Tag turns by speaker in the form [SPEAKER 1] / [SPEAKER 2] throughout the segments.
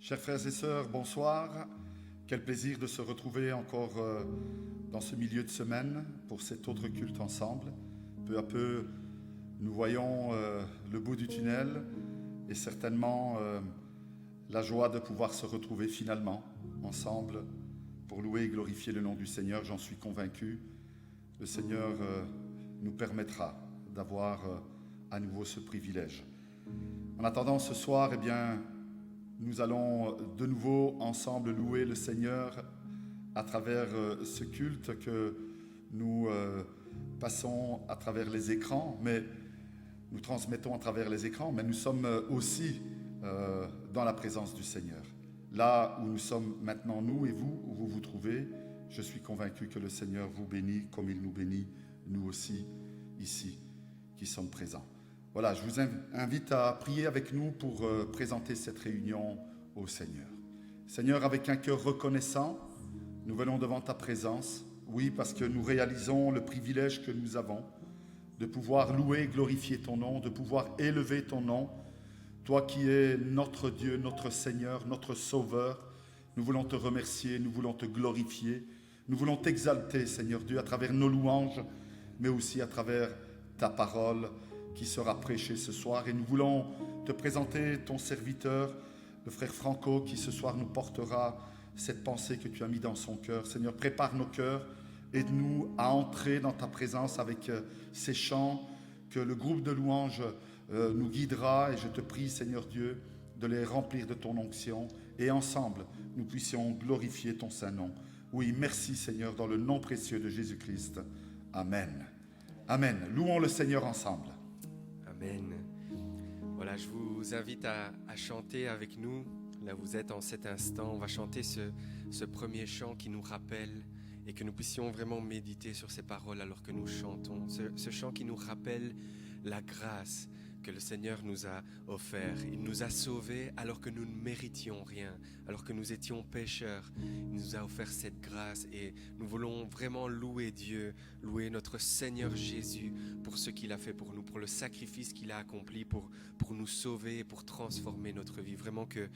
[SPEAKER 1] Chers frères et sœurs, bonsoir. Quel plaisir de se retrouver encore dans ce milieu de semaine pour cet autre culte ensemble. Peu à peu, nous voyons le bout du tunnel et certainement la joie de pouvoir se retrouver finalement ensemble pour louer et glorifier le nom du Seigneur. J'en suis convaincu. Le Seigneur nous permettra d'avoir à nouveau ce privilège. En attendant ce soir, eh bien, nous allons de nouveau ensemble louer le Seigneur à travers ce culte que nous passons à travers les écrans, mais nous transmettons à travers les écrans, mais nous sommes aussi dans la présence du Seigneur. Là où nous sommes maintenant, nous et vous, où vous vous trouvez, je suis convaincu que le Seigneur vous bénit comme il nous bénit, nous aussi, ici, qui sommes présents. Voilà, je vous invite à prier avec nous pour présenter cette réunion au Seigneur. Seigneur, avec un cœur reconnaissant, nous venons devant ta présence. Oui, parce que nous réalisons le privilège que nous avons de pouvoir louer et glorifier ton nom, de pouvoir élever ton nom. Toi qui es notre Dieu, notre Seigneur, notre Sauveur, nous voulons te remercier, nous voulons te glorifier, nous voulons t'exalter, Seigneur Dieu, à travers nos louanges, mais aussi à travers ta parole qui sera prêchée ce soir. Et nous voulons te présenter ton serviteur, le frère Franco, qui ce soir nous portera cette pensée que tu as mise dans son cœur. Seigneur, prépare nos cœurs, aide-nous à entrer dans ta présence avec ces chants que le groupe de louanges nous guidera. Et je te prie, Seigneur Dieu, de les remplir de ton onction. Et ensemble, nous puissions glorifier ton saint nom. Oui, merci Seigneur, dans le nom précieux de Jésus-Christ. Amen. Amen. Louons le Seigneur ensemble.
[SPEAKER 2] Amen. Voilà, je vous invite à chanter avec nous. Là, vous êtes en cet instant. On va chanter ce premier chant qui nous rappelle et que nous puissions vraiment méditer sur ces paroles alors que nous chantons. Ce chant qui nous rappelle la grâce que le Seigneur nous a offert. Il nous a sauvés alors que nous ne méritions rien, alors que nous étions pécheurs. Il nous a offert cette grâce et nous voulons vraiment louer Dieu, louer notre Seigneur Jésus pour ce qu'il a fait pour nous, pour le sacrifice qu'il a accompli, pour nous sauver, pour transformer notre vie. Vraiment que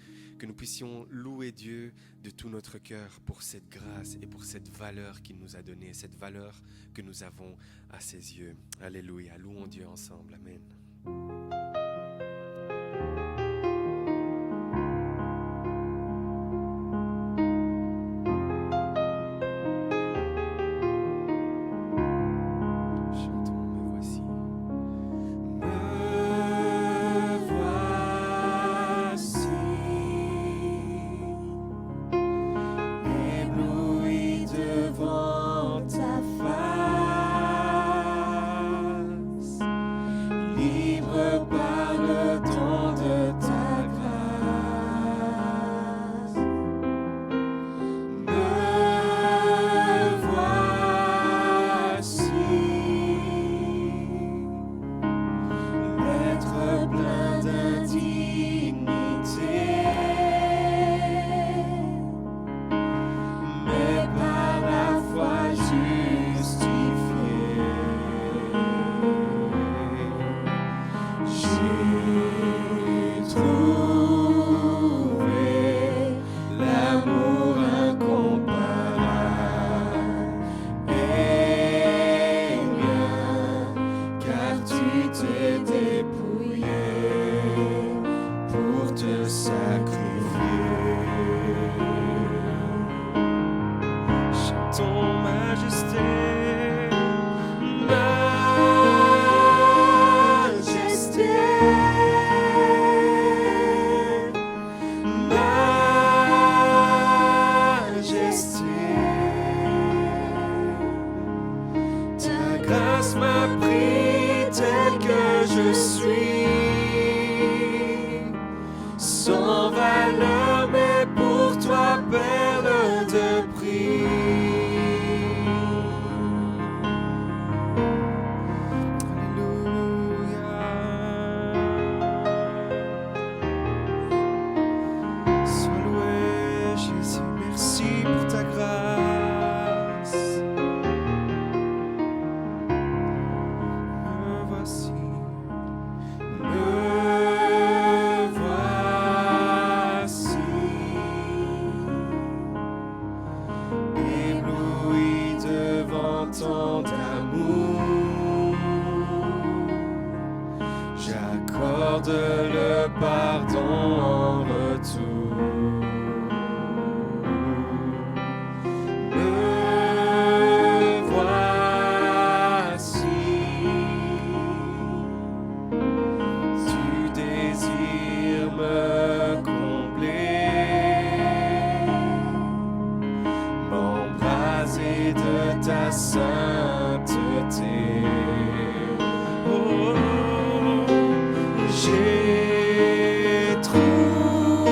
[SPEAKER 2] nous puissions louer Dieu de tout notre cœur pour cette grâce et pour cette valeur qu'il nous a donnée, cette valeur que nous avons à ses yeux. Alléluia, louons Dieu ensemble. Amen.
[SPEAKER 3] Te dépouiller pour te servir.
[SPEAKER 2] t'accorde le pardon en retour. Me voici, tu désires me combler, m'embraser de ta sainteté. J'ai trouvé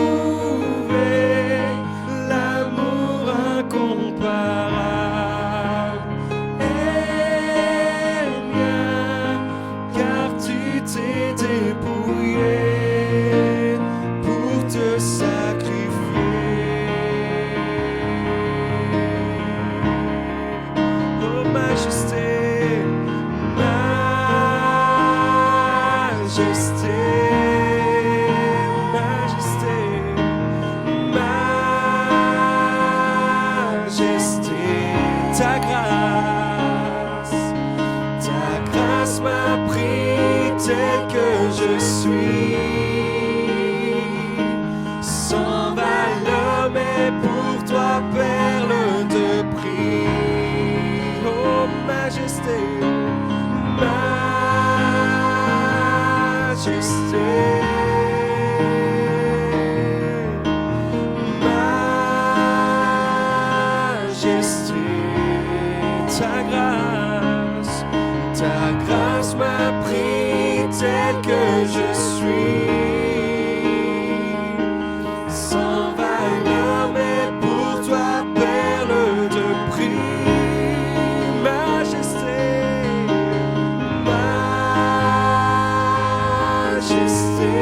[SPEAKER 2] l'amour incomparable et mien, car tu t'es dépouillé pour te sacrifier. Oh majesté, majesté, majesté, majesté, ta grâce m'a pris tel que je suis, sans valeur mais pour toi perle de prix. Oh majesté, majesté, majesté, ta grâce m'a pris tel que je suis, sans valeur mais pour toi perle de prix. Majesté, majesté,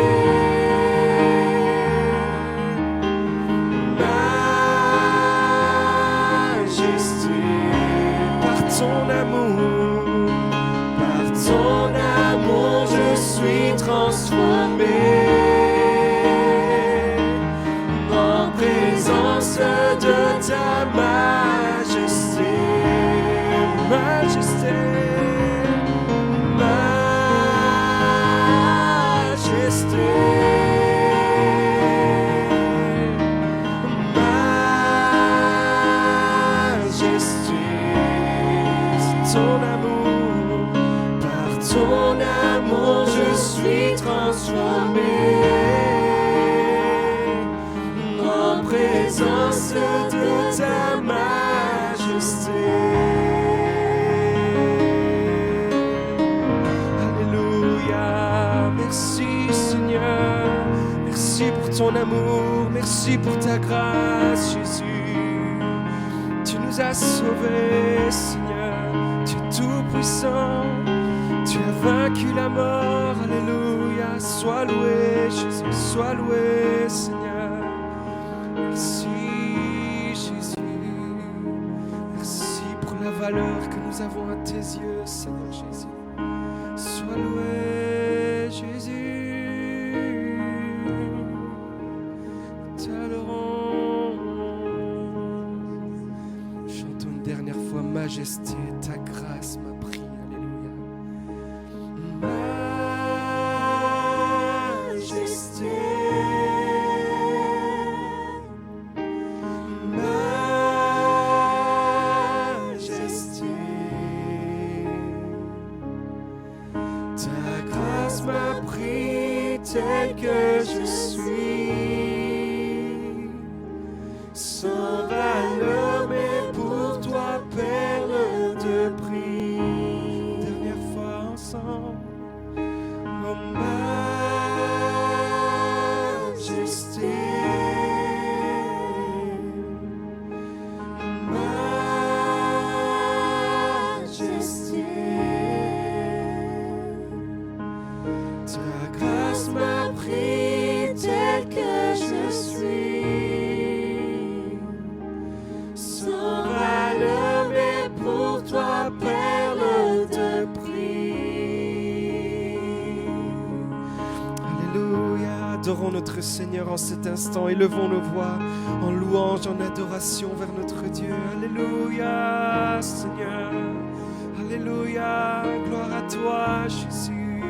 [SPEAKER 2] majesté, par ton amour je suis transformé en présence de ta majesté, majesté, majesté, majesté, c'est ton amour, par ton amour je suis transformé en présence de ta majesté. Alléluia, merci Seigneur, merci pour ton amour, merci pour ta grâce Jésus. Tu nous as sauvés Seigneur, tu es tout puissant, tu as vaincu la mort. Alléluia, sois loué Jésus, sois loué Seigneur. Merci Jésus, merci pour la valeur que nous avons à tes yeux Seigneur Jésus. Sois loué Jésus, t'adorons. Chantons une dernière fois, majesté, ta grâce m'a pris. Alléluia. Majesté, majesté, ta grâce m'a pris tel que je suis, sans valeur mais pour toi perle de prix. Dernière fois ensemble. Oh majesté, majesté, ta grâce m'a pris tel que je suis, sans valeur mais pour toi perle de prix. Alléluia, adorons notre Seigneur en cet instant, élevons nos voix en louange, en adoration vers notre Dieu. Alléluia Seigneur, alléluia, gloire à toi Jésus.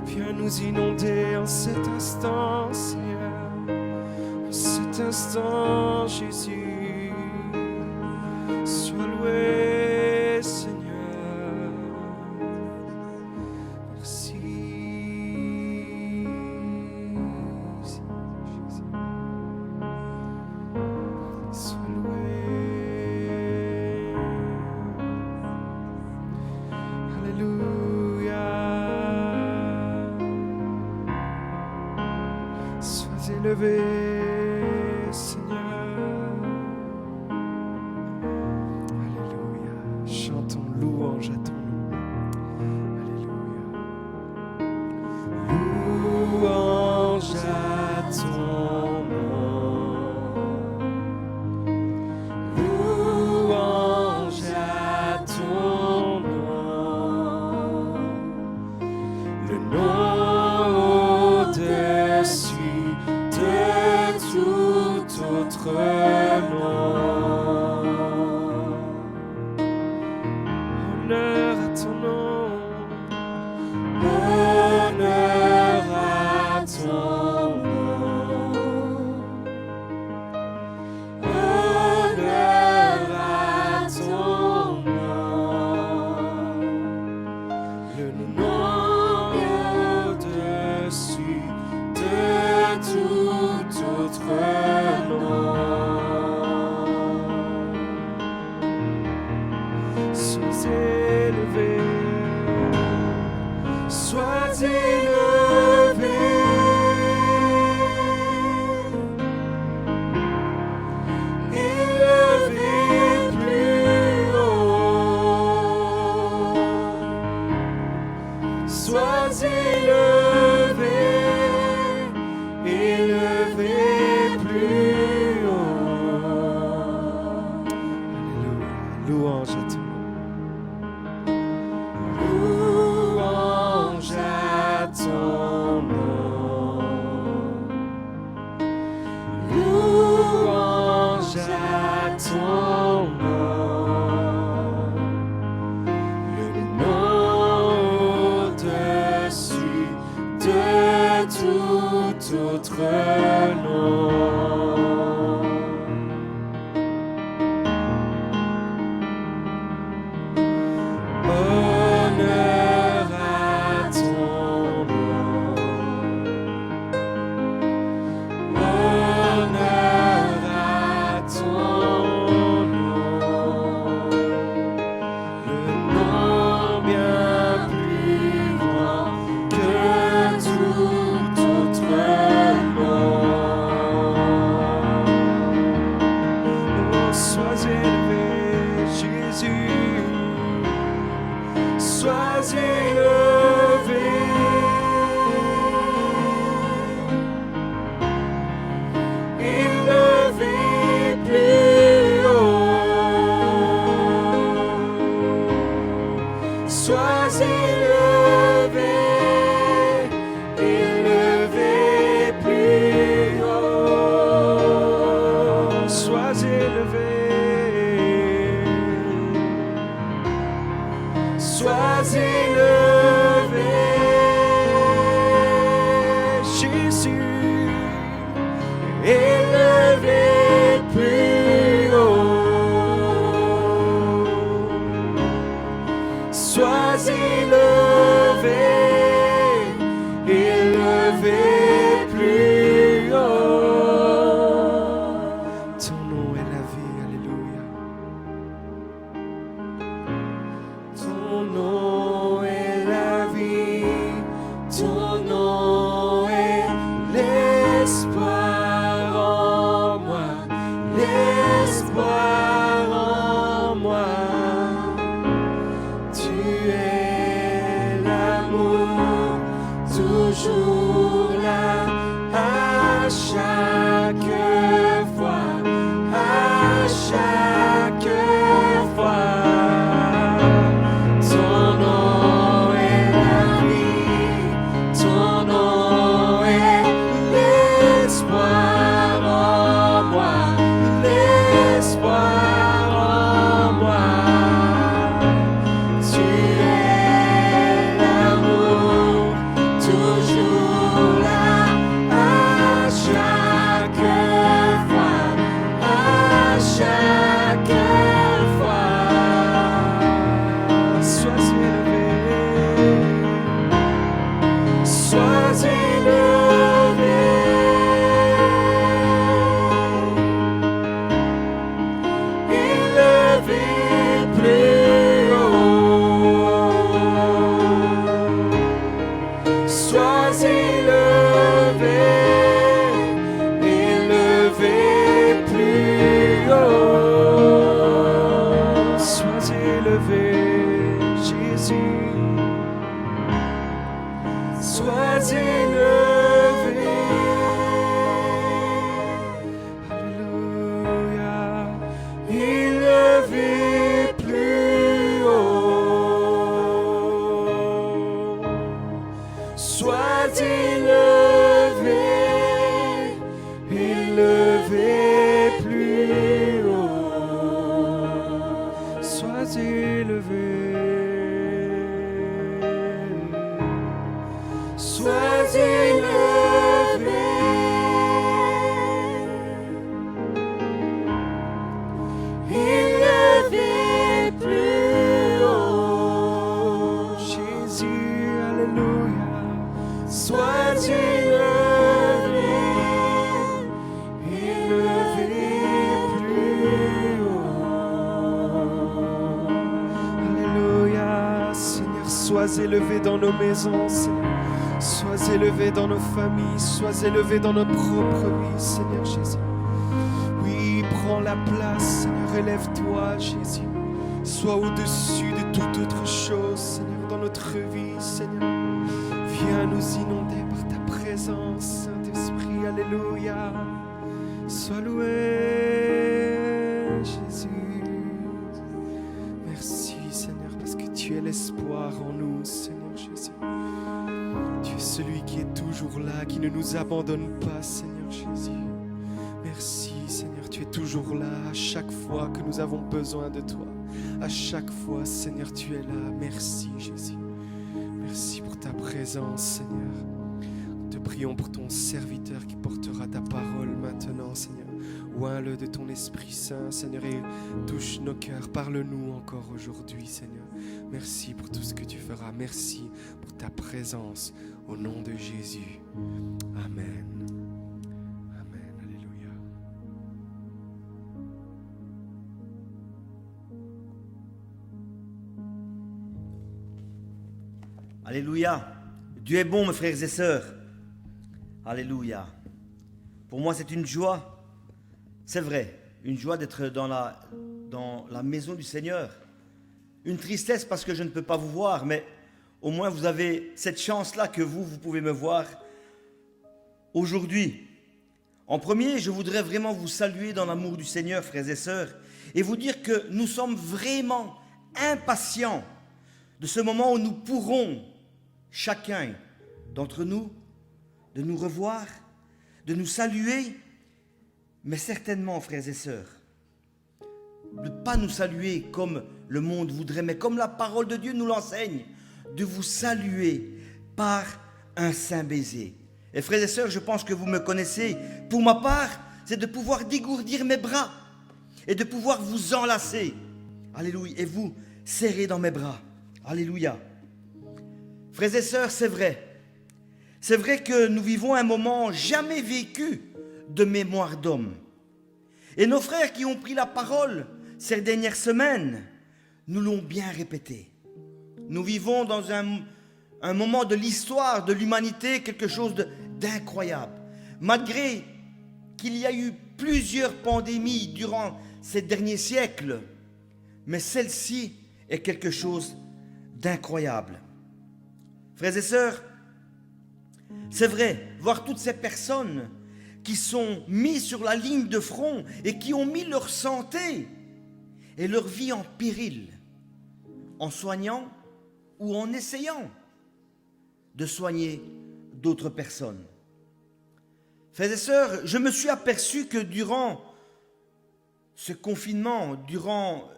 [SPEAKER 2] Viens Viens nous inonder en cet instant, Seigneur. En cet instant, Jésus. Sois loué, Seigneur. Merci. Sois loué. Alléluia. Sois élevé, Seigneur. Alléluia. Chantons louange à ton nom. Alléluia. Louange à ton nom. Louange à ton nom. Le nom au-dessus de tout autre nom. Honneur à ton nom. Honneur à ton nom. Honneur à ton nom. Le nom au-dessus de tout autre nom. Sois élevé, sois élevé. Élevé plus haut. Sois élevé, élevé plus haut. Alléluia. Louange à ton nom. Louange à ton nom. Louange à ton nom. Le nom au-dessus de tout autre nom. Honneur à ton nom. Honneur à ton nom. Le nom bien plus grand que tout autre nom. Oh, sois élevé, Jésus. Sois élevé. Élevé plus haut. Sois élevé. Élevé plus haut. Sois élevé. Sois élevé, Jésus, élevé plus haut. Sois élevé, élevé plus haut. Ton nom est la vie, alléluia. Ton nom est la vie, ton nom est l'espoir en moi, l'espoir en moi. Tu es l'amour, toujours là, à chaque fois, à chaque fois. Ton nom est la vie, ton nom est l'espoir en moi, l'espoir en moi. Tu es l'amour, toujours Sois élevé, élevé plus haut. Sois élevé, Jésus. Sois élevé. Alléluia. Élevé plus haut. Sois élevé, élevé plus haut. Sois élevé. Sois élevé. Élevé plus haut. Jésus, alléluia. Sois élevé, élevé plus haut. Alléluia, Seigneur, sois élevé dans nos maisons, Seigneur. Sois élevé dans nos familles, sois élevé dans nos propres vies, Seigneur Jésus. Oui, prends la place, Seigneur, élève-toi, Jésus. Sois au-dessus de toute autre chose, Seigneur, dans notre vie, Seigneur. Viens nous inonder par ta présence, Saint-Esprit, alléluia. Sois loué, Jésus. Merci, Seigneur, parce que tu es l'espoir en nous, Seigneur Jésus. Tu es celui qui est toujours là, qui ne nous abandonne pas, Seigneur Jésus. Merci, Seigneur, tu es toujours là à chaque fois que nous avons besoin de toi. À chaque fois, Seigneur, tu es là. Merci, Jésus. Merci pour ta présence, Seigneur. Nous te prions pour ton serviteur qui portera ta parole maintenant, Seigneur. Oins-le de ton Esprit Saint, Seigneur, et touche nos cœurs. Parle-nous encore aujourd'hui, Seigneur. Merci pour tout ce que tu feras. Merci pour ta présence. Au nom de Jésus. Amen. Amen. Alléluia.
[SPEAKER 3] Alléluia. Dieu est bon, mes frères et sœurs. Alléluia. Pour moi, c'est une joie. C'est vrai, une joie d'être dans la maison du Seigneur. Une tristesse parce que je ne peux pas vous voir, mais au moins vous avez cette chance-là que vous pouvez me voir aujourd'hui. En premier, je voudrais vraiment vous saluer dans l'amour du Seigneur, frères et sœurs, et vous dire que nous sommes vraiment impatients de ce moment où nous pourrons, chacun d'entre nous, de nous revoir, de nous saluer, mais certainement, frères et sœurs, de ne pas nous saluer comme le monde voudrait, mais comme la parole de Dieu nous l'enseigne, de vous saluer par un saint baiser. Et frères et sœurs, je pense que vous me connaissez. Pour ma part, c'est de pouvoir dégourdir mes bras et de pouvoir vous enlacer. Alléluia. Et vous serrer dans mes bras. Alléluia. Frères et sœurs, c'est vrai. C'est vrai que nous vivons un moment jamais vécu de mémoire d'homme. Et nos frères qui ont pris la parole ces dernières semaines nous l'ont bien répété. Nous vivons dans un moment de l'histoire de l'humanité, quelque chose d'incroyable. Malgré qu'il y a eu plusieurs pandémies durant ces derniers siècles, mais celle-ci est quelque chose d'incroyable. Frères et sœurs, c'est vrai, voir toutes ces personnes qui sont mises sur la ligne de front et qui ont mis leur santé et leur vie en péril, en soignant ou en essayant de soigner d'autres personnes. Frères et sœurs, je me suis aperçu que durant ce confinement, durant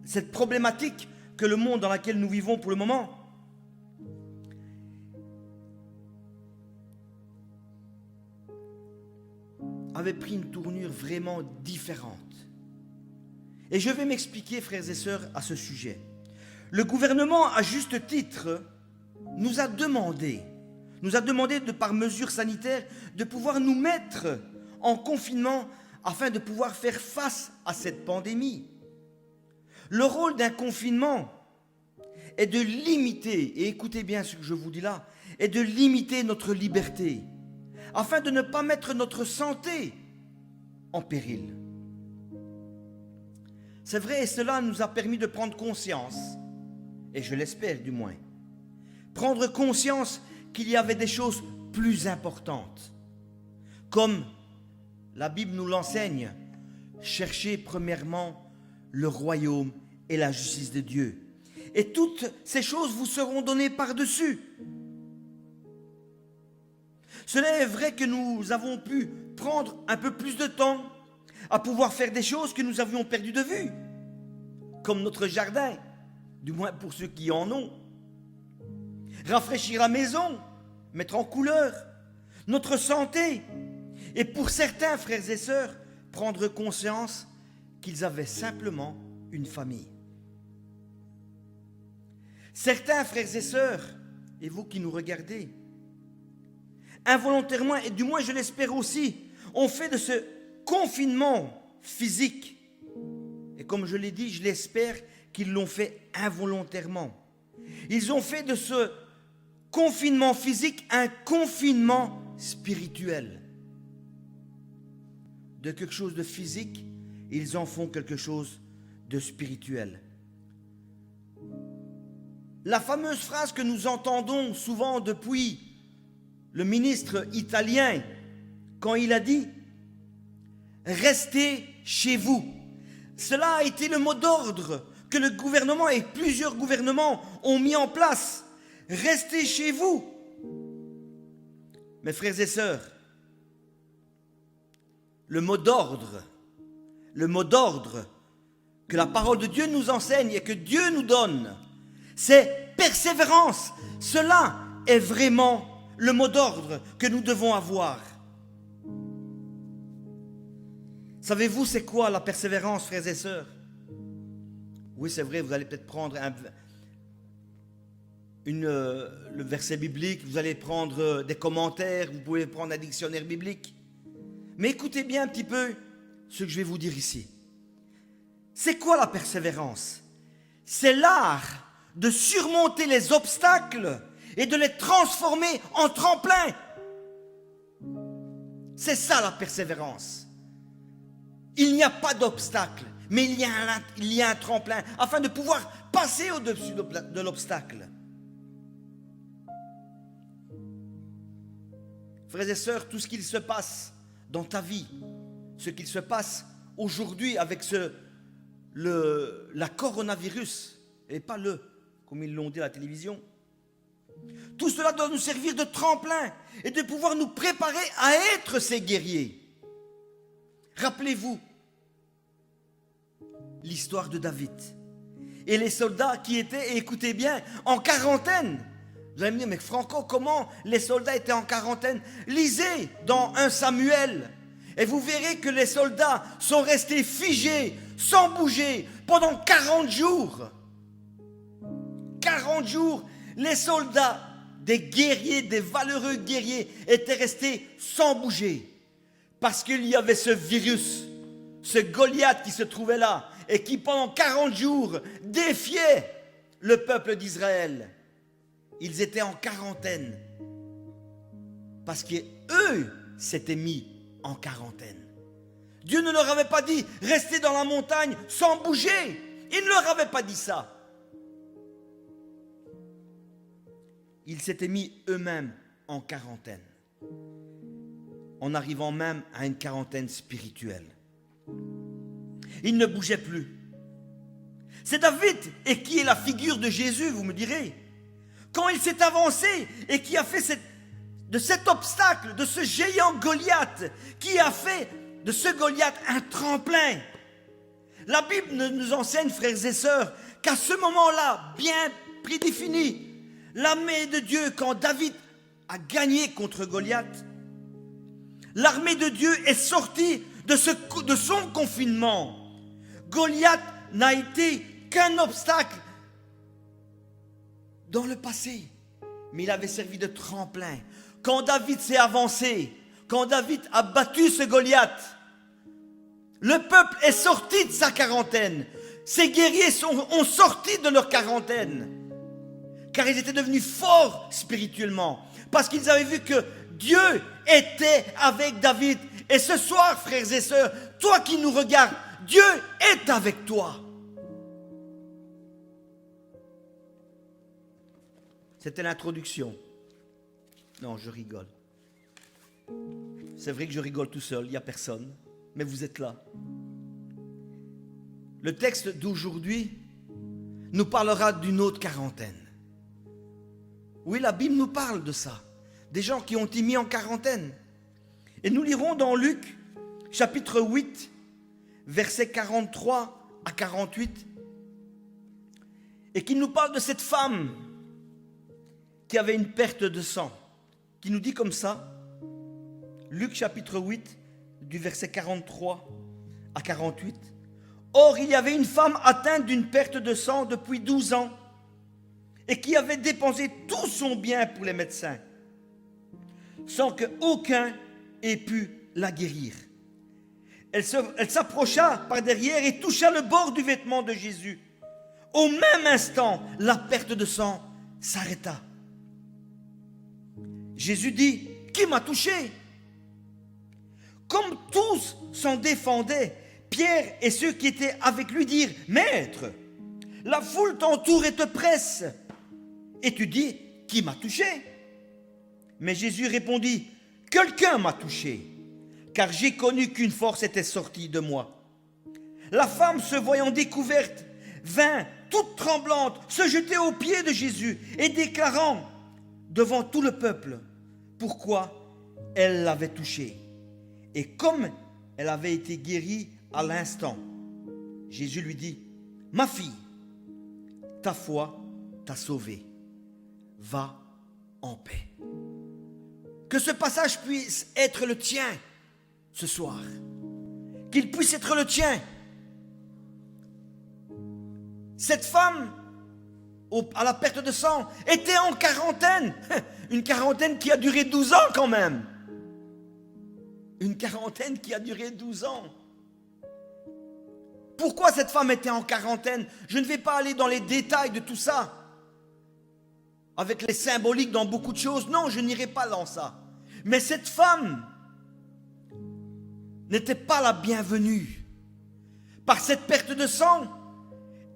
[SPEAKER 3] cette problématique que le monde dans lequel nous vivons pour le moment, avait pris une tournure vraiment différente. Et je vais m'expliquer, frères et sœurs, à ce sujet. Le gouvernement, à juste titre, nous a demandé de par mesures sanitaires de pouvoir nous mettre en confinement afin de pouvoir faire face à cette pandémie. Le rôle d'un confinement est de limiter, et écoutez bien ce que je vous dis là, est de limiter notre liberté, afin de ne pas mettre notre santé en péril. C'est vrai, et cela nous a permis de prendre conscience, et je l'espère du moins, prendre conscience qu'il y avait des choses plus importantes, comme la Bible nous l'enseigne, chercher premièrement le royaume et la justice de Dieu. Et toutes ces choses vous seront données par-dessus. Cela est vrai que nous avons pu prendre un peu plus de temps à pouvoir faire des choses que nous avions perdues de vue, comme notre jardin, du moins pour ceux qui en ont. Rafraîchir la maison, mettre en couleur, notre santé, et pour certains frères et sœurs, prendre conscience qu'ils avaient simplement une famille. Certains frères et sœurs, et vous qui nous regardez, involontairement, et du moins je l'espère aussi, ont fait de ce confinement physique, et comme je l'ai dit, je l'espère qu'ils l'ont fait involontairement. Ils ont fait de ce confinement physique un confinement spirituel. De quelque chose de physique, ils en font quelque chose de spirituel. La fameuse phrase que nous entendons souvent depuis le ministre italien, quand il a dit « Restez chez vous ». Cela a été le mot d'ordre que le gouvernement et plusieurs gouvernements ont mis en place. « Restez chez vous ». Mes frères et sœurs, le mot d'ordre que la parole de Dieu nous enseigne et que Dieu nous donne, c'est persévérance. Cela est vraiment le mot d'ordre que nous devons avoir. Savez-vous c'est quoi la persévérance, frères et sœurs? Oui, c'est vrai, vous allez peut-être prendre le verset biblique, vous allez prendre des commentaires, vous pouvez prendre un dictionnaire biblique. Mais écoutez bien un petit peu ce que je vais vous dire ici. C'est quoi la persévérance? C'est l'art de surmonter les obstacles et de les transformer en tremplin. C'est ça la persévérance. Il n'y a pas d'obstacle, mais il y a un tremplin afin de pouvoir passer au-dessus de l'obstacle. Frères et sœurs, tout ce qu'il se passe dans ta vie, ce qu'il se passe aujourd'hui avec la coronavirus, et pas comme ils l'ont dit à la télévision, tout cela doit nous servir de tremplin et de pouvoir nous préparer à être ces guerriers. Rappelez-vous l'histoire de David et les soldats qui étaient, et écoutez bien, en quarantaine. Vous allez me dire, mais Franco, comment les soldats étaient en quarantaine? Lisez dans 1 Samuel et vous verrez que les soldats sont restés figés, sans bouger, pendant 40 jours. 40 jours, les soldats, des guerriers, des valeureux guerriers, étaient restés sans bouger. Parce qu'il y avait ce virus, ce Goliath qui se trouvait là, et qui pendant 40 jours défiait le peuple d'Israël. Ils étaient en quarantaine parce qu'eux s'étaient mis en quarantaine. Dieu ne leur avait pas dit « restez dans la montagne sans bouger ». Il ne leur avait pas dit ça. Ils s'étaient mis eux-mêmes en quarantaine, en arrivant même à une quarantaine spirituelle. Ils ne bougeaient plus. C'est David, et qui est la figure de Jésus, vous me direz. Quand il s'est avancé et qui a fait de cet obstacle, de ce géant Goliath, qui a fait de ce Goliath un tremplin. La Bible nous enseigne, frères et sœurs, qu'à ce moment-là, bien prédéfini, l'armée de Dieu, quand David a gagné contre Goliath, l'armée de Dieu est sortie de son confinement. Goliath n'a été qu'un obstacle dans le passé, mais il avait servi de tremplin. Quand David s'est avancé, quand David a battu ce Goliath, le peuple est sorti de sa quarantaine. Ces guerriers ont sorti de leur quarantaine. car ils étaient devenus forts spirituellement, parce qu'ils avaient vu que Dieu était avec David. Et ce soir, frères et sœurs, toi qui nous regardes, Dieu est avec toi. C'était l'introduction. Non, je rigole. C'est vrai que je rigole tout seul, il n'y a personne, mais vous êtes là. Le texte d'aujourd'hui nous parlera d'une autre quarantaine. Oui, la Bible nous parle de ça. Des gens qui ont été mis en quarantaine. Et nous lirons dans Luc, chapitre 8, versets 43 à 48, et qui nous parle de cette femme qui avait une perte de sang, qui nous dit comme ça, Luc chapitre 8, du verset 43 à 48. Or, il y avait une femme atteinte d'une perte de sang depuis 12 ans et qui avait dépensé tout son bien pour les médecins, sans qu'aucun ait pu la guérir. Elle s'approcha par derrière et toucha le bord du vêtement de Jésus. Au même instant, la perte de sang s'arrêta. Jésus dit, « Qui m'a touché ?» Comme tous s'en défendaient, Pierre et ceux qui étaient avec lui dirent, « Maître, la foule t'entoure et te presse. Et tu dis, qui m'a touché ?» Mais Jésus répondit, « Quelqu'un m'a touché, car j'ai connu qu'une force était sortie de moi. » La femme, se voyant découverte, vint, toute tremblante, se jeter aux pieds de Jésus et déclarant devant tout le peuple pourquoi elle l'avait touché. Et comme elle avait été guérie à l'instant, Jésus lui dit, « Ma fille, ta foi t'a sauvée. Va en paix. » Que ce passage puisse être le tien ce soir. Qu'il puisse être le tien. Cette femme, à la perte de sang, était en quarantaine. Une quarantaine qui a duré 12 ans quand même. Une quarantaine qui a duré 12 ans. Pourquoi cette femme était en quarantaine? Je ne vais pas aller dans les détails de tout ça. Avec les symboliques dans beaucoup de choses. Non, je n'irai pas dans ça. Mais cette femme n'était pas la bienvenue. Par cette perte de sang,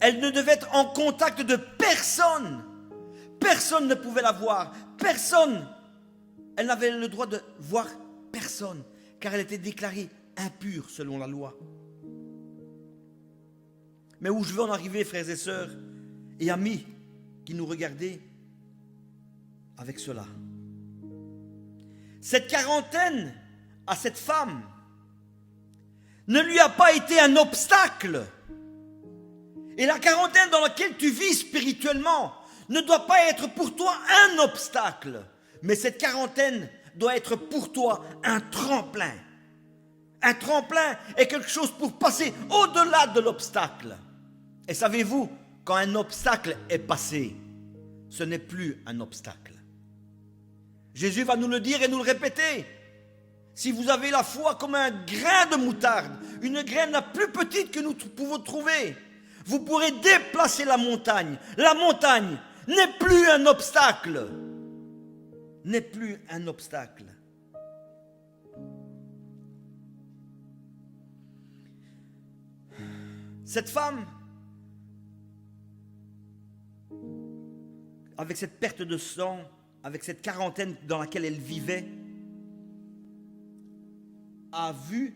[SPEAKER 3] elle ne devait être en contact de personne. Personne ne pouvait la voir. Personne. Elle n'avait le droit de voir personne, car elle était déclarée impure selon la loi. Mais où je veux en arriver, frères et sœurs, et amis qui nous regardez, avec cela. Cette quarantaine à cette femme ne lui a pas été un obstacle. Et la quarantaine dans laquelle tu vis spirituellement ne doit pas être pour toi un obstacle. Mais cette quarantaine doit être pour toi un tremplin. Un tremplin est quelque chose pour passer au-delà de l'obstacle. Et savez-vous, quand un obstacle est passé, ce n'est plus un obstacle. Jésus va nous le dire et nous le répéter. Si vous avez la foi comme un grain de moutarde, une graine la plus petite que nous pouvons trouver, vous pourrez déplacer la montagne. La montagne n'est plus un obstacle. N'est plus un obstacle. Cette femme, avec cette perte de sang, avec cette quarantaine dans laquelle elle vivait, a vu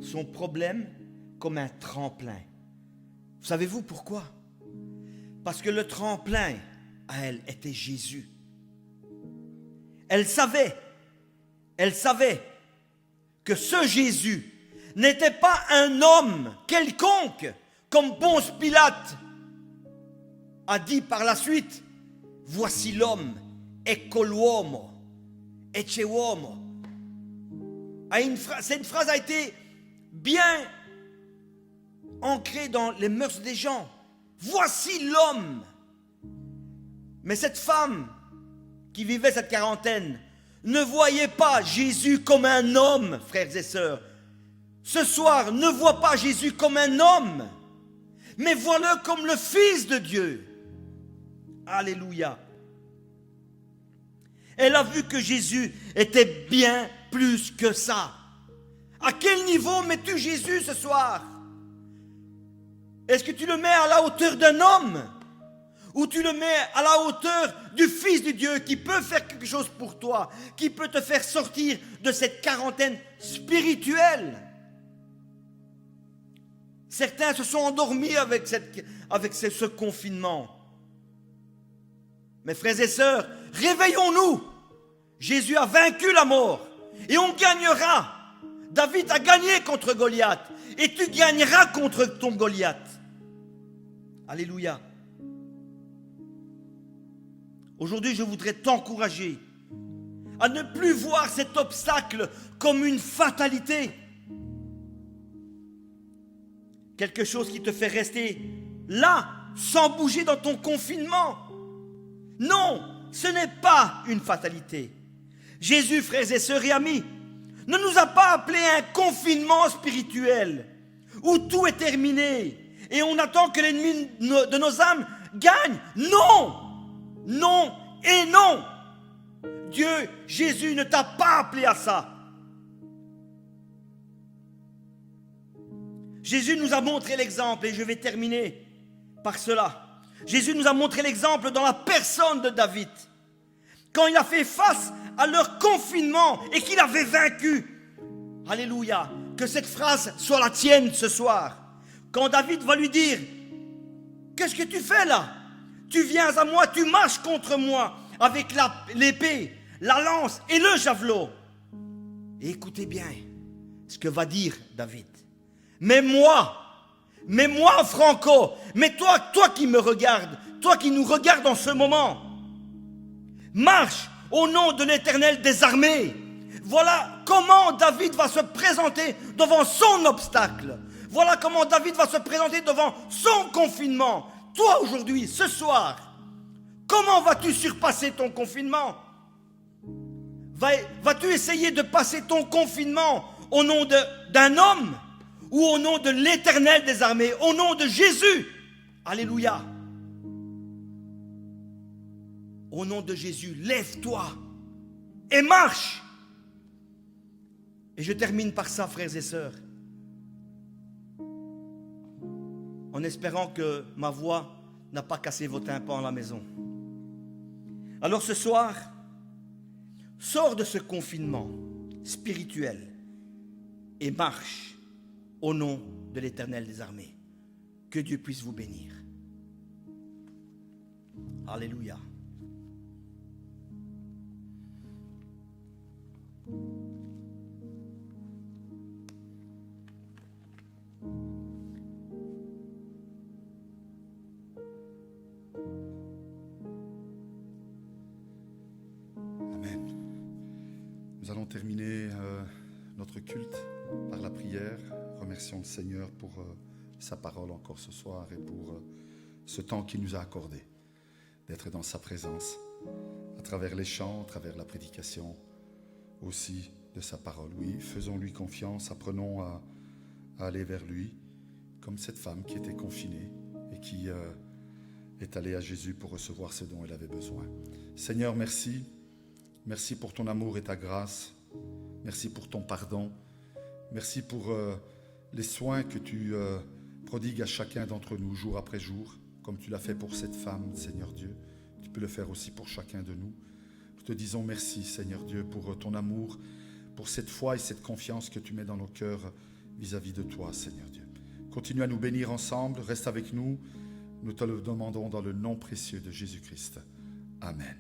[SPEAKER 3] son problème comme un tremplin. Savez-vous pourquoi? Parce que le tremplin à elle était Jésus. Elle savait que ce Jésus n'était pas un homme quelconque, comme Ponce Pilate a dit par la suite, voici l'homme, ecco l'uomo, ecce uomo. Cette phrase a été bien ancrée dans les mœurs des gens. Voici l'homme. Mais cette femme qui vivait cette quarantaine ne voyait pas Jésus comme un homme, frères et sœurs. Ce soir, ne vois pas Jésus comme un homme, mais vois-le comme le Fils de Dieu. Alléluia. Elle a vu que Jésus était bien plus que ça. À quel niveau mets-tu Jésus ce soir? Est-ce que tu le mets à la hauteur d'un homme? Ou tu le mets à la hauteur du Fils de Dieu qui peut faire quelque chose pour toi, qui peut te faire sortir de cette quarantaine spirituelle? Certains se sont endormis avec ce confinement. Mes frères et sœurs, réveillons-nous. Jésus a vaincu la mort et on gagnera. David a gagné contre Goliath et tu gagneras contre ton Goliath. Alléluia. Aujourd'hui, je voudrais t'encourager à ne plus voir cet obstacle comme une fatalité. Quelque chose qui te fait rester là, sans bouger dans ton confinement. Non, ce n'est pas une fatalité. Jésus, frères et sœurs et amis, ne nous a pas appelés à un confinement spirituel où tout est terminé et on attend que l'ennemi de nos âmes gagne. Non, non et non. Dieu, Jésus ne t'a pas appelé à ça. Jésus nous a montré l'exemple et je vais terminer par cela. Jésus nous a montré l'exemple dans la personne de David. Quand il a fait face à leur confinement et qu'il avait vaincu. Alléluia. Que cette phrase soit la tienne ce soir. Quand David va lui dire, qu'est-ce que tu fais là? Tu viens à moi, tu marches contre moi avec l'épée, la lance et le javelot. Et écoutez bien ce que va dire David. Mais moi Franco, mais toi qui me regardes, toi qui nous regardes en ce moment, marche au nom de l'Éternel des armées. Voilà comment David va se présenter devant son obstacle. Voilà comment David va se présenter devant son confinement. Toi aujourd'hui, ce soir, comment vas-tu surpasser ton confinement? Vas-tu essayer de passer ton confinement au nom d'un homme ou au nom de l'Éternel des armées, au nom de Jésus? Alléluia. Au nom de Jésus, lève-toi et marche. Et je termine par ça, frères et sœurs, en espérant que ma voix n'a pas cassé vos tympans à la maison. Alors ce soir, sors de ce confinement spirituel et marche au nom de l'Éternel des armées. Que Dieu puisse vous bénir. Alléluia.
[SPEAKER 1] Amen. Nous allons terminer notre culte par la prière. Remercions le Seigneur pour sa parole encore ce soir et pour ce temps qu'il nous a accordé d'être dans sa présence à travers les chants, à travers la prédication aussi de sa parole. Oui, faisons-lui confiance, apprenons à aller vers lui comme cette femme qui était confinée et qui est allée à Jésus pour recevoir ce dont elle avait besoin. Seigneur, merci. Merci pour ton amour et ta grâce. Merci pour ton pardon. Merci pour les soins que tu prodigues à chacun d'entre nous jour après jour, comme tu l'as fait pour cette femme, Seigneur Dieu. Tu peux le faire aussi pour chacun de nous. Nous te disons merci, Seigneur Dieu, pour ton amour, pour cette foi et cette confiance que tu mets dans nos cœurs vis-à-vis de toi, Seigneur Dieu. Continue à nous bénir ensemble, reste avec nous. Nous te le demandons dans le nom précieux de Jésus-Christ. Amen.